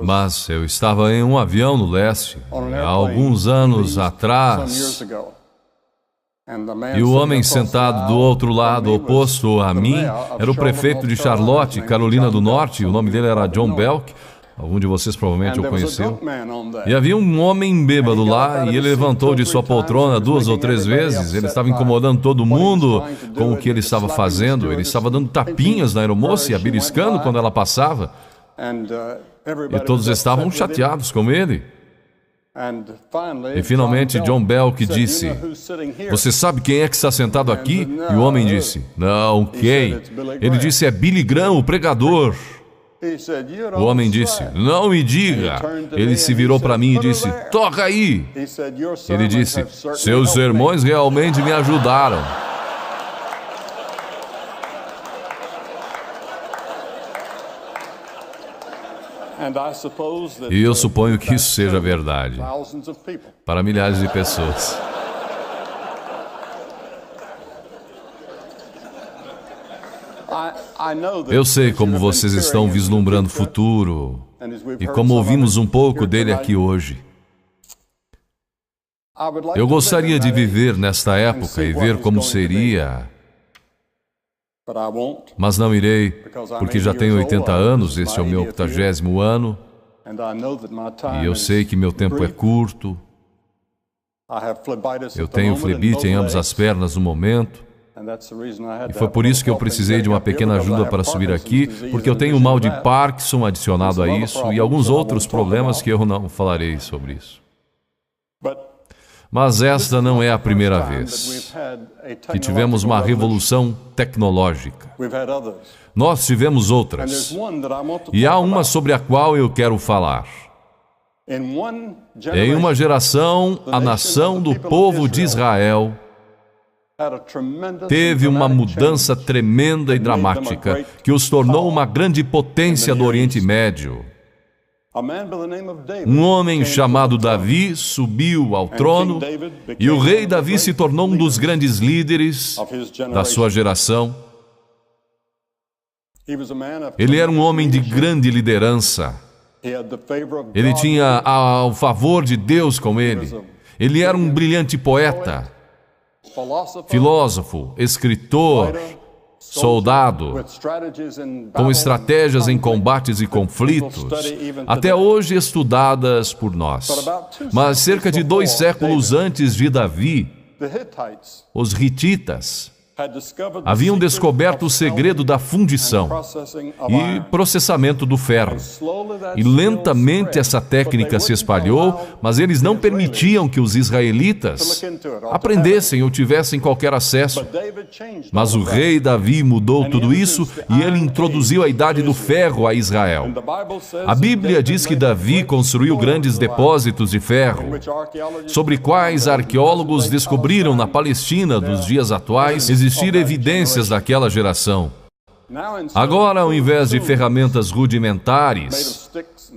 Mas eu estava em um avião no leste, há alguns anos atrás, e o homem sentado do outro lado, oposto a mim, era o prefeito de Charlotte, Carolina do Norte. O nome dele era John Belk. Algum de vocês provavelmente o conheceu. E havia um homem bêbado lá, e ele levantou de sua poltrona 2 ou 3 vezes. Ele estava incomodando todo mundo com o que ele estava fazendo. Ele estava dando tapinhas na aeromoça e a beliscando quando ela passava. E todos estavam chateados com ele. E finalmente John Belk disse: "Você sabe quem é que está sentado aqui?" E o homem disse: "Não, quem?" Ele disse: "É Billy Graham, o pregador." O homem disse: "Não me diga." Ele se virou para mim e disse: "Toca aí." Ele disse: "Seus sermões realmente me ajudaram." E eu suponho que isso seja verdade para milhares de pessoas. Eu sei como vocês estão vislumbrando o futuro e como ouvimos um pouco dele aqui hoje. Eu gostaria de viver nesta época e ver como seria, mas não irei, porque já tenho 80 anos, este é o meu 80º ano, e eu sei que meu tempo é curto. Eu tenho flebite em ambas as pernas no momento, e foi por isso que eu precisei de uma pequena ajuda para subir aqui, porque eu tenho o mal de Parkinson adicionado a isso e alguns outros problemas que eu não falarei sobre isso. Mas esta não é a primeira vez que tivemos uma revolução tecnológica. Nós tivemos outras, e há uma sobre a qual eu quero falar. Em uma geração, a nação do povo de Israel teve uma mudança tremenda e dramática que os tornou uma grande potência do Oriente Médio. Um homem chamado Davi subiu ao trono e o rei Davi se tornou um dos grandes líderes da sua geração. Ele era um homem de grande liderança. Ele tinha o favor de Deus com ele. Ele era um brilhante poeta, filósofo, escritor, soldado, com estratégias em combates e conflitos, até hoje estudadas por nós. Mas cerca de 2 séculos antes de Davi, os hititas haviam descoberto o segredo da fundição e processamento do ferro. E lentamente essa técnica se espalhou, mas eles não permitiam que os israelitas aprendessem ou tivessem qualquer acesso. Mas o rei Davi mudou tudo isso e ele introduziu a idade do ferro a Israel. A Bíblia diz que Davi construiu grandes depósitos de ferro, sobre quais arqueólogos descobriram na Palestina dos dias atuais existir evidências daquela geração. Agora, ao invés de ferramentas rudimentares,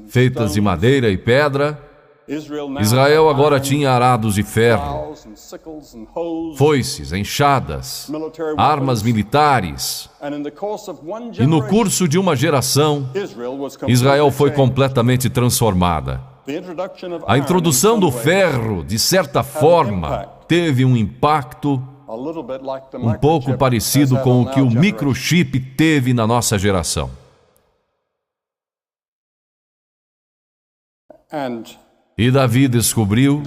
feitas de madeira e pedra, Israel agora tinha arados de ferro, foices, enxadas, armas militares. E no curso de uma geração, Israel foi completamente transformada. A introdução do ferro, de certa forma, teve um impacto um pouco parecido com o que o microchip teve na nossa geração. E Davi descobriu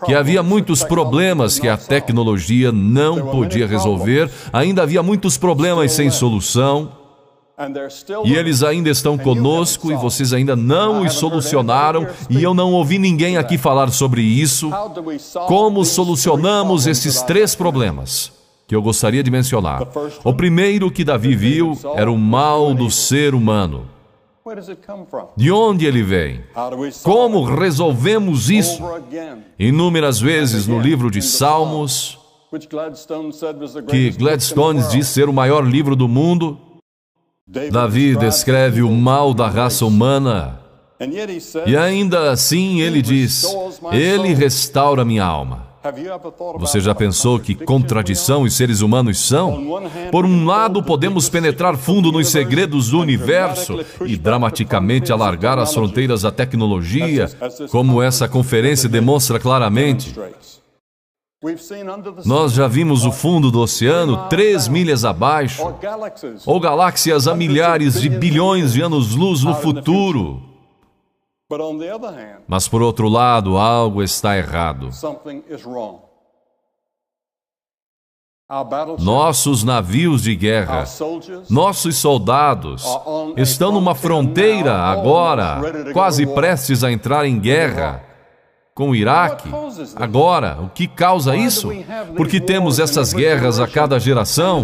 que havia muitos problemas que a tecnologia não podia resolver, ainda havia muitos problemas sem solução, e eles ainda estão conosco e vocês ainda não os solucionaram, e eu não ouvi ninguém aqui falar sobre isso. Como solucionamos esses 3 problemas que eu gostaria de mencionar? O primeiro que Davi viu era o mal do ser humano. De onde ele vem? Como resolvemos isso? Inúmeras vezes no livro de Salmos, que Gladstone diz ser o maior livro do mundo, Davi descreve o mal da raça humana, e ainda assim ele diz: Ele restaura minha alma. Você já pensou que contradição os seres humanos são? Por um lado, podemos penetrar fundo nos segredos do universo e dramaticamente alargar as fronteiras da tecnologia, como essa conferência demonstra claramente. Nós já vimos o fundo do oceano 3 milhas abaixo, ou galáxias a milhares de bilhões de anos-luz no futuro. Mas, por outro lado, algo está errado. Nossos navios de guerra, nossos soldados, estão numa fronteira agora, quase prestes a entrar em guerra com o Iraque. Agora, o que causa isso? Porque temos essas guerras a cada geração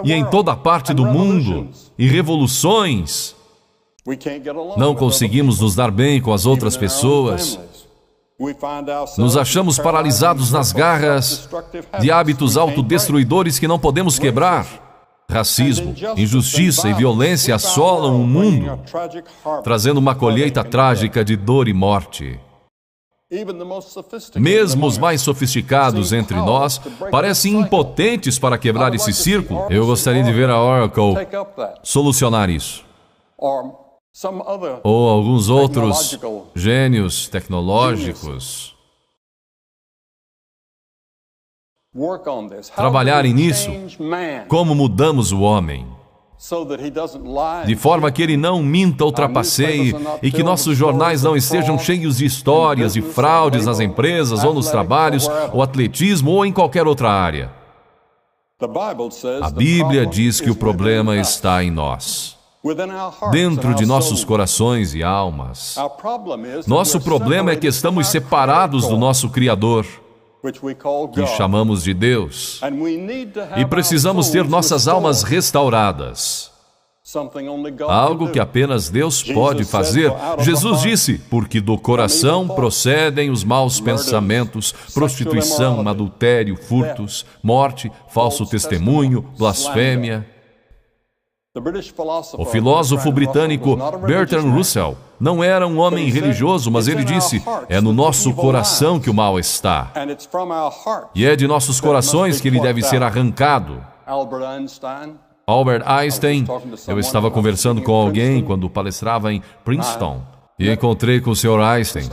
e em toda parte do mundo, e revoluções. Não conseguimos nos dar bem com as outras pessoas. Nos achamos paralisados nas garras de hábitos autodestruidores que não podemos quebrar. Racismo, injustiça e violência assolam o mundo, trazendo uma colheita trágica de dor e morte. Mesmo os mais sofisticados entre nós parecem impotentes para quebrar esse círculo. Eu gostaria de ver a Oracle solucionar isso. Ou alguns outros gênios tecnológicos trabalharem nisso. Como mudamos o homem, de forma que ele não minta ou trapaceie e que nossos jornais não estejam cheios de histórias e fraudes nas empresas ou nos trabalhos, ou atletismo ou em qualquer outra área. A Bíblia diz que o problema está em nós, dentro de nossos corações e almas. Nosso problema é que estamos separados do nosso Criador, que chamamos de Deus, e precisamos ter nossas almas restauradas. Algo que apenas Deus pode fazer. Jesus disse, porque do coração procedem os maus pensamentos, prostituição, adultério, furtos, morte, falso testemunho, blasfêmia. O filósofo britânico Bertrand Russell não era um homem religioso, mas ele disse, é no nosso coração que o mal está. E é de nossos corações que ele deve ser arrancado. Albert Einstein, eu estava conversando com alguém quando palestrava em Princeton, e encontrei com o Sr. Einstein.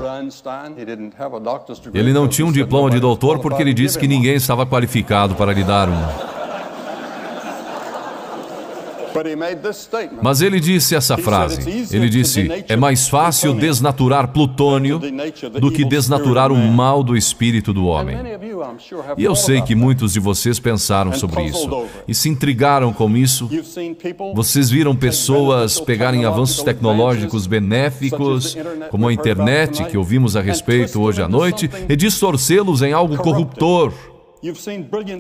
Ele não tinha um diploma de doutor porque ele disse que ninguém estava qualificado para lhe dar um. Mas ele disse essa frase. Ele disse, é mais fácil desnaturar plutônio do que desnaturar o mal do espírito do homem. E eu sei que muitos de vocês pensaram sobre isso e se intrigaram com isso. Vocês viram pessoas pegarem avanços tecnológicos benéficos, como a internet, que ouvimos a respeito hoje à noite, e distorcê-los em algo corruptor.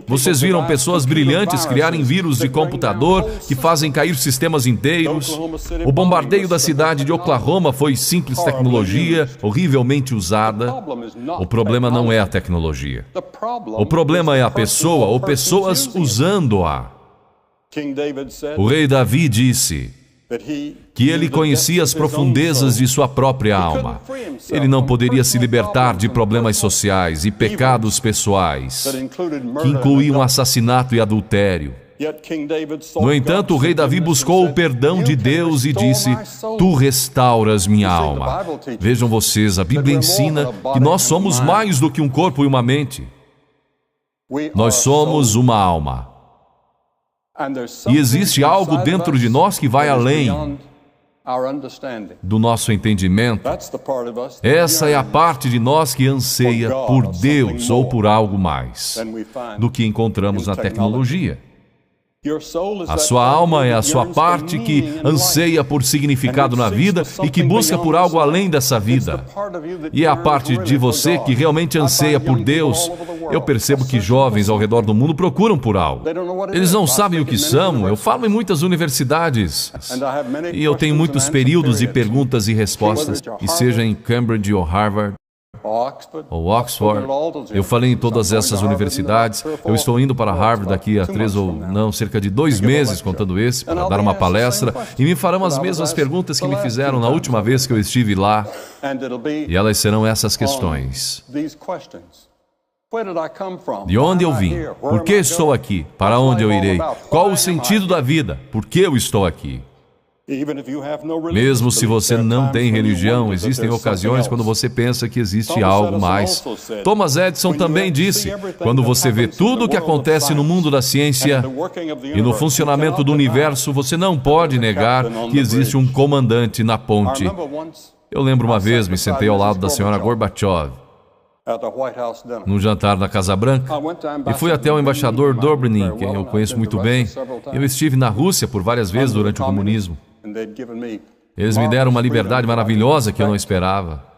Vocês viram pessoas brilhantes criarem vírus de computador que fazem cair sistemas inteiros. O bombardeio da cidade de Oklahoma foi simples tecnologia, horrivelmente usada. O problema não é a tecnologia. O problema é a pessoa ou pessoas usando-a. O rei Davi disse que ele conhecia as profundezas de sua própria alma. Ele não poderia se libertar de problemas sociais e pecados pessoais, que incluíam assassinato e adultério. No entanto, o rei Davi buscou o perdão de Deus e disse, tu restauras minha alma. Vejam vocês, a Bíblia ensina que nós somos mais do que um corpo e uma mente. Nós somos uma alma. E existe algo dentro de nós que vai além do nosso entendimento. Essa é a parte de nós que anseia por Deus ou por algo mais do que encontramos na tecnologia. A sua alma é a sua parte que anseia por significado na vida e que busca por algo além dessa vida. E é a parte de você que realmente anseia por Deus. Eu percebo que jovens ao redor do mundo procuram por algo. Eles não sabem o que são. Eu falo em muitas universidades. E eu tenho muitos períodos de perguntas e respostas, e seja em Cambridge ou Harvard, ou Oxford. Eu falei em todas essas universidades. Eu estou indo para Harvard daqui a cerca de 2 meses, contando esse, para dar uma palestra, e me farão as mesmas perguntas que me fizeram na última vez que eu estive lá. E elas serão essas questões. De onde eu vim? Por que estou aqui? Para onde eu irei? Qual o sentido da vida? Por que eu estou aqui? Mesmo se você não tem religião, existem ocasiões quando você pensa que existe algo mais. Thomas Edison também disse: quando você vê tudo o que acontece no mundo da ciência e no funcionamento do universo, você não pode negar que existe um comandante na ponte. Eu lembro uma vez, me sentei ao lado da senhora Gorbachev num jantar na Casa Branca e fui até o embaixador Dobrynin, quem eu conheço muito bem. Eu estive na Rússia por várias vezes durante o comunismo. Eles me deram uma liberdade maravilhosa que eu não esperava.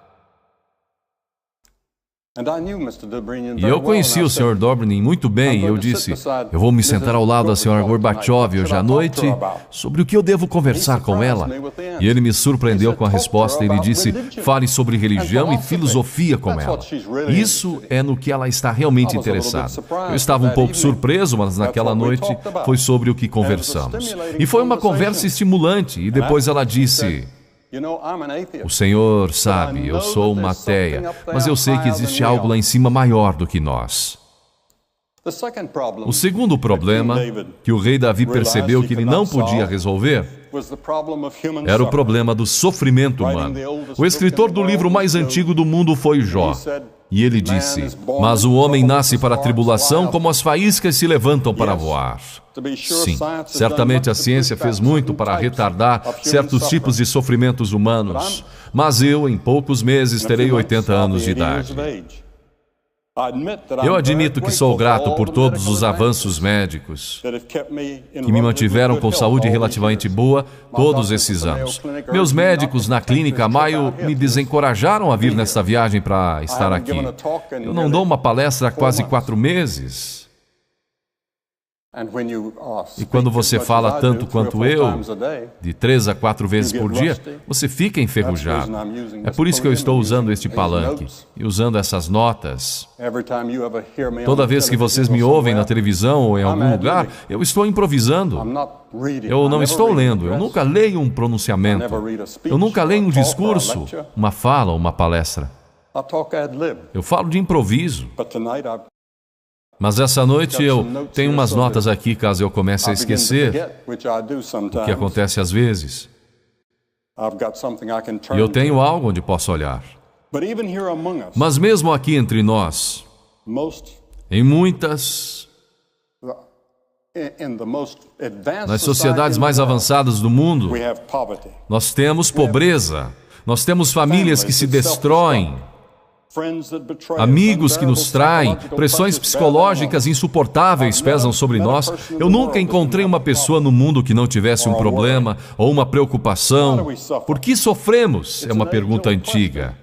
E eu conheci o Sr. Dobrynin muito bem e eu disse: eu vou me sentar ao lado da Sra. Gorbachev hoje à noite sobre o que eu devo conversar com ela. E ele me surpreendeu com a resposta. Ele disse: fale sobre religião e filosofia com ela. Isso é no que ela está realmente interessada. Eu estava um pouco surpreso, mas naquela noite foi sobre o que conversamos. E foi uma conversa estimulante. E depois ela disse: o Senhor sabe, eu sou uma ateia, mas eu sei que existe algo lá em cima maior do que nós. O segundo problema que o rei Davi percebeu que ele não podia resolver era o problema do sofrimento humano. O escritor do livro mais antigo do mundo foi Jó. E ele disse: mas o homem nasce para a tribulação como as faíscas se levantam para voar. Sim, certamente a ciência fez muito para retardar certos tipos de sofrimentos humanos, mas eu, em poucos meses, terei 80 anos de idade. Eu admito que sou grato por todos os avanços médicos que me mantiveram com saúde relativamente boa todos esses anos. Meus médicos na clínica Mayo me desencorajaram a vir nesta viagem para estar aqui. Eu não dou uma palestra há quase 4 meses. E quando você fala tanto quanto eu, de 3 a 4 vezes por dia, você fica enferrujado. É por isso que eu estou usando este palanque e usando essas notas. Toda vez que vocês me ouvem na televisão ou em algum lugar, eu estou improvisando. Eu não estou lendo, eu nunca leio um pronunciamento. Eu nunca leio um discurso, uma fala ou uma palestra. Eu falo de improviso. Mas essa noite eu tenho umas notas aqui, caso eu comece a esquecer, o que acontece às vezes. E eu tenho algo onde posso olhar. Mas mesmo aqui entre nós, em muitas, nas sociedades mais avançadas do mundo, nós temos pobreza, nós temos famílias que se destroem, amigos que nos traem, pressões psicológicas insuportáveis pesam sobre nós. Eu nunca encontrei uma pessoa no mundo que não tivesse um problema ou uma preocupação. Por que sofremos? É uma pergunta antiga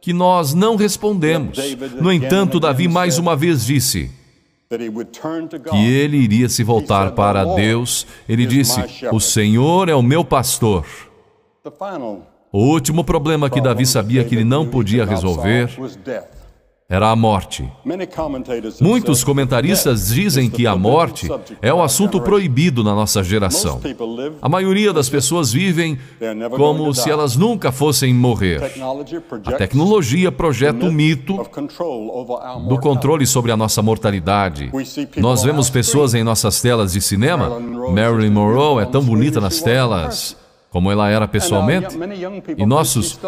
que nós não respondemos. No entanto, Davi mais uma vez disse que ele iria se voltar para Deus. Ele disse: o Senhor é o meu pastor. O último problema que Davi sabia que ele não podia resolver era a morte. Muitos comentaristas dizem que a morte é o assunto proibido na nossa geração. A maioria das pessoas vivem como se elas nunca fossem morrer. A tecnologia projeta o mito do controle sobre a nossa mortalidade. Nós vemos pessoas em nossas telas de cinema. Marilyn Monroe é tão bonita nas telas como ela era pessoalmente, e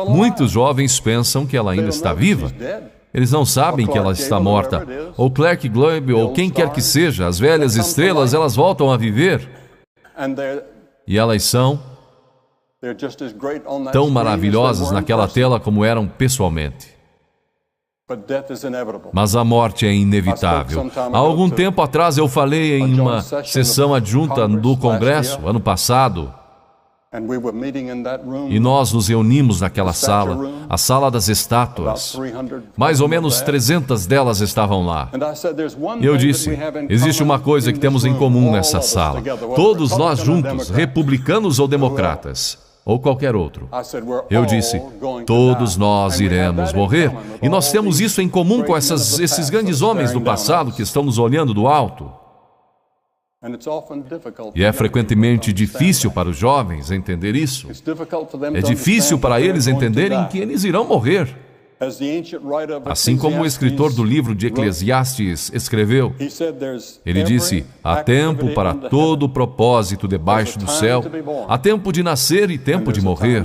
muitos jovens pensam que ela ainda está viva. Eles não sabem que ela está morta. Ou Clark Gable, ou quem quer que seja, as velhas estrelas, elas voltam a viver. E elas são tão maravilhosas naquela tela como eram pessoalmente. Mas a morte é inevitável. Há algum tempo atrás eu falei em uma sessão adjunta do Congresso, ano passado, e nós nos reunimos naquela sala, a sala das estátuas. Mais ou menos 300 delas estavam lá. E eu disse: existe uma coisa que temos em comum nessa sala. Todos nós juntos, republicanos ou democratas, ou qualquer outro. Eu disse: todos nós iremos morrer. E nós temos isso em comum com esses grandes homens do passado que estão nos olhando do alto. E é frequentemente difícil para os jovens entender isso. É difícil para eles entenderem que eles irão morrer. Assim como o escritor do livro de Eclesiastes escreveu, ele disse: há tempo para todo propósito debaixo do céu, há tempo de nascer e tempo de morrer.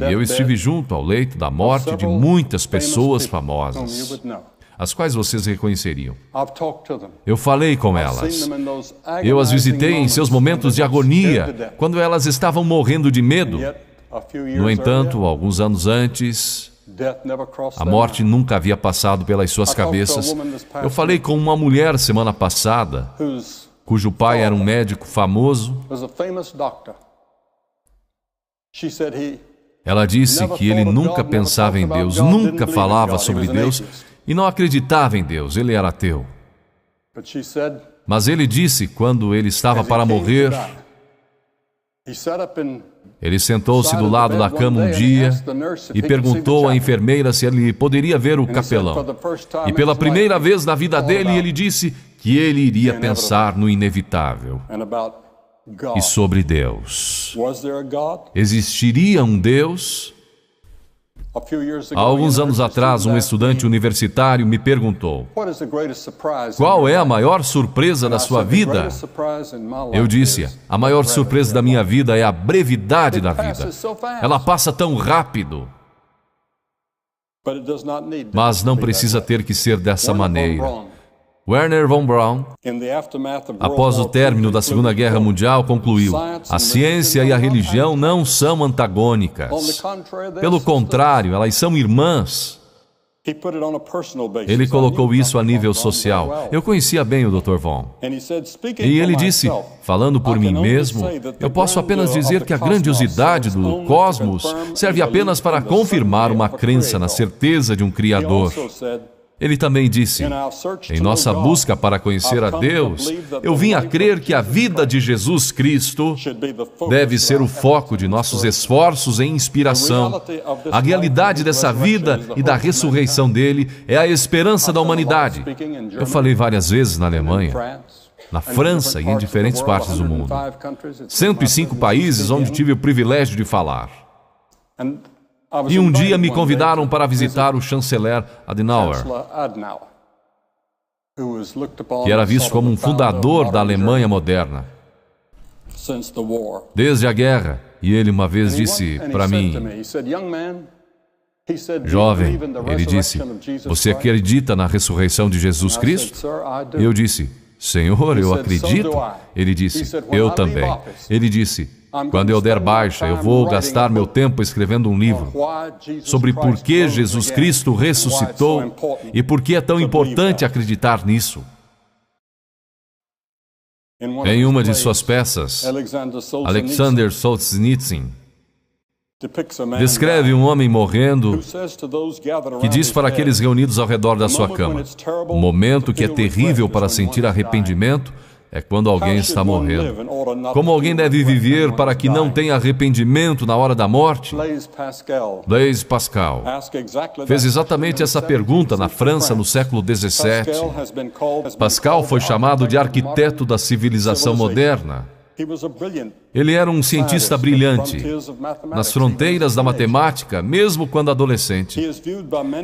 E eu estive junto ao leito da morte de muitas pessoas famosas, as quais vocês reconheceriam. Eu falei com elas. Eu as visitei em seus momentos de agonia, quando elas estavam morrendo de medo. No entanto, alguns anos antes, a morte nunca havia passado pelas suas cabeças. Eu falei com uma mulher semana passada, cujo pai era um médico famoso. Ela disse que ele nunca pensava em Deus, nunca falava sobre Deus e não acreditava em Deus, ele era ateu. Mas ele disse, quando ele estava para morrer, ele sentou-se do lado da cama um dia e perguntou à enfermeira se ele poderia ver o capelão. E pela primeira vez na vida dele, ele disse que ele iria pensar no inevitável e sobre Deus. Existiria um Deus? Há alguns anos atrás, um estudante universitário me perguntou: qual é a maior surpresa da sua vida? Eu disse: a maior surpresa da minha vida é a brevidade da vida. Ela passa tão rápido. Mas não precisa ter que ser dessa maneira. Wernher von Braun, após o término da Segunda Guerra Mundial, concluiu: a ciência e a religião não são antagônicas. Pelo contrário, elas são irmãs. Ele colocou isso a nível social. Eu conhecia bem o Dr. Von. E ele disse: falando por mim mesmo, eu posso apenas dizer que a grandiosidade do cosmos serve apenas para confirmar uma crença na certeza de um Criador. Ele também disse: em nossa busca para conhecer a Deus, eu vim a crer que a vida de Jesus Cristo deve ser o foco de nossos esforços e inspiração. A realidade dessa vida e da ressurreição dele é a esperança da humanidade. Eu falei várias vezes na Alemanha, na França e em diferentes partes do mundo. 105 países onde tive o privilégio de falar. E um dia me convidaram para visitar o chanceler Adenauer, que era visto como um fundador da Alemanha moderna desde a guerra. E ele uma vez disse para mim: jovem, ele disse, você acredita na ressurreição de Jesus Cristo? E eu disse: Senhor, eu acredito. Ele disse: eu também. Ele disse: quando eu der baixa, eu vou gastar meu tempo escrevendo um livro sobre por que Jesus Cristo ressuscitou e por que é tão importante acreditar nisso. Em uma de suas peças, Alexander Solzhenitsyn descreve um homem morrendo que diz para aqueles reunidos ao redor da sua cama: o momento que é terrível para sentir arrependimento é quando alguém está morrendo. Como alguém deve viver para que não tenha arrependimento na hora da morte? Blaise Pascal fez exatamente essa pergunta na França no século XVII. Pascal foi chamado de arquiteto da civilização moderna. Ele era um cientista brilhante, nas fronteiras da matemática, mesmo quando adolescente.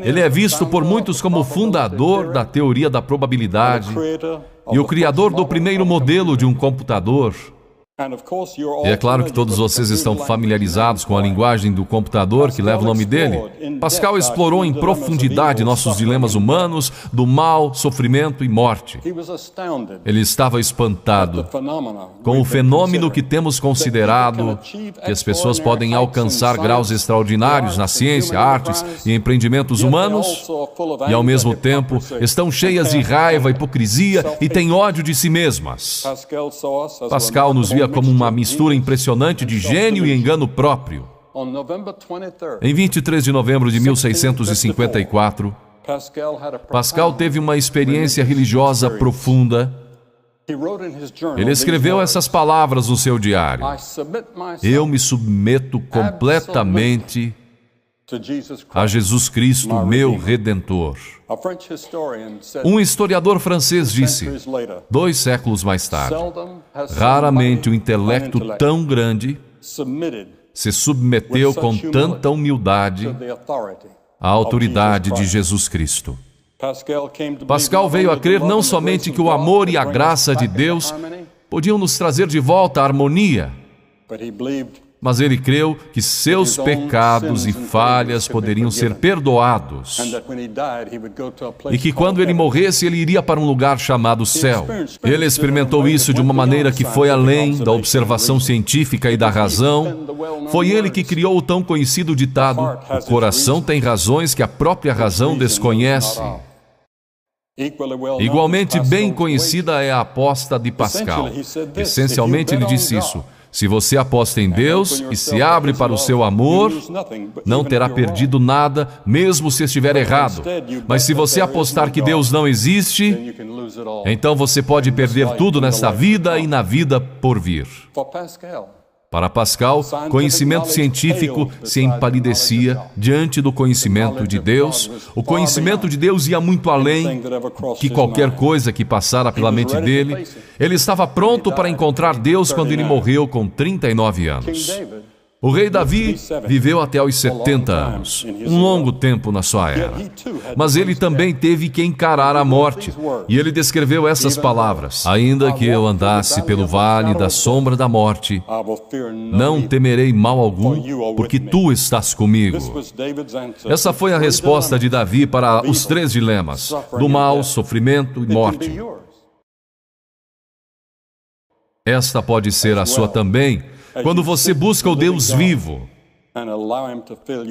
Ele é visto por muitos como o fundador da teoria da probabilidade e o criador do primeiro modelo de um computador. E é claro que todos vocês estão familiarizados com a linguagem do computador que leva o nome dele. Pascal explorou em profundidade nossos dilemas humanos, do mal, sofrimento e morte. Ele estava espantado com o fenômeno que temos considerado, que as pessoas podem alcançar graus extraordinários na ciência, artes e empreendimentos humanos, e ao mesmo tempo estão cheias de raiva, hipocrisia e têm ódio de si mesmas. Pascal nos via como uma mistura impressionante de gênio e engano próprio. Em 23 de novembro de 1654, Pascal teve uma experiência religiosa profunda. Ele escreveu essas palavras no seu diário: eu me submeto completamente a Jesus Cristo, meu Redentor. Um historiador francês disse, 2 séculos mais tarde: raramente um intelecto tão grande se submeteu com tanta humildade à autoridade de Jesus Cristo. Pascal veio a crer não somente que o amor e a graça de Deus podiam nos trazer de volta a harmonia, mas ele creu que seus pecados e falhas poderiam ser perdoados e que quando ele morresse, ele iria para um lugar chamado céu. Ele experimentou isso de uma maneira que foi além da observação científica e da razão. Foi ele que criou o tão conhecido ditado: o coração tem razões que a própria razão desconhece. Igualmente bem conhecida é a aposta de Pascal. Essencialmente ele disse isso: se você aposta em Deus e se abre para o seu amor, não terá perdido nada, mesmo se estiver errado. Mas se você apostar que Deus não existe, então você pode perder tudo nesta vida e na vida por vir. Para Pascal, conhecimento científico se empalidecia diante do conhecimento de Deus. O conhecimento de Deus ia muito além que qualquer coisa que passara pela mente dele. Ele estava pronto para encontrar Deus quando ele morreu com 39 anos. O rei Davi viveu até aos 70 anos, um longo tempo na sua era. Mas ele também teve que encarar a morte. E ele descreveu essas palavras: ainda que eu andasse pelo vale da sombra da morte, não temerei mal algum, porque tu estás comigo. Essa foi a resposta de Davi para os 3 dilemas: do mal, sofrimento e morte. Esta pode ser a sua também, quando você busca o Deus vivo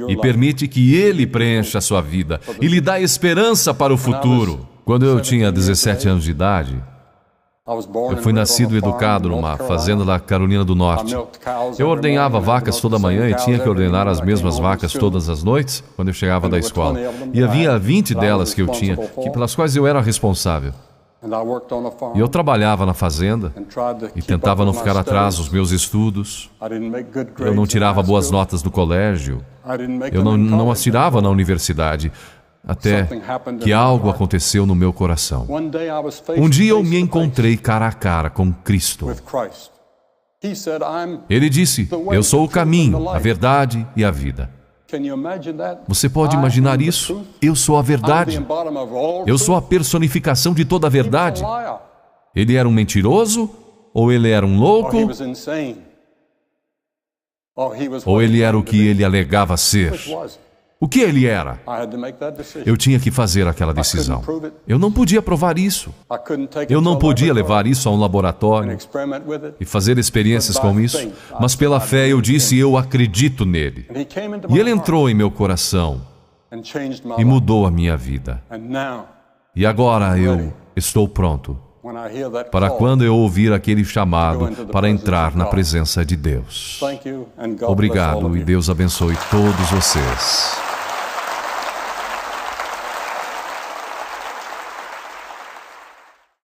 e permite que Ele preencha a sua vida e lhe dá esperança para o futuro. Quando eu tinha 17 anos de idade, eu fui nascido e educado numa fazenda da Carolina do Norte. Eu ordenhava vacas toda manhã e tinha que ordenar as mesmas vacas todas as noites quando eu chegava da escola. E havia 20 delas que eu tinha, pelas quais eu era responsável. E eu trabalhava na fazenda e tentava não ficar atrás nos meus estudos. Eu não tirava boas notas do colégio. Eu não as tirava na universidade. Até que algo aconteceu no meu coração. Um dia eu me encontrei cara a cara com Cristo. Ele disse: eu sou o caminho, a verdade e a vida. Você pode imaginar isso? Eu sou a verdade. Eu sou a personificação de toda a verdade. Ele era um mentiroso? Ou ele era um louco? Ou ele era o que ele alegava ser? O que ele era? Eu tinha que fazer aquela decisão. Eu não podia provar isso. Eu não podia levar isso a um laboratório e fazer experiências com isso. Mas pela fé eu disse: eu acredito nele. E ele entrou em meu coração e mudou a minha vida. E agora eu estou pronto para quando eu ouvir aquele chamado para entrar na presença de Deus. Obrigado e Deus abençoe todos vocês.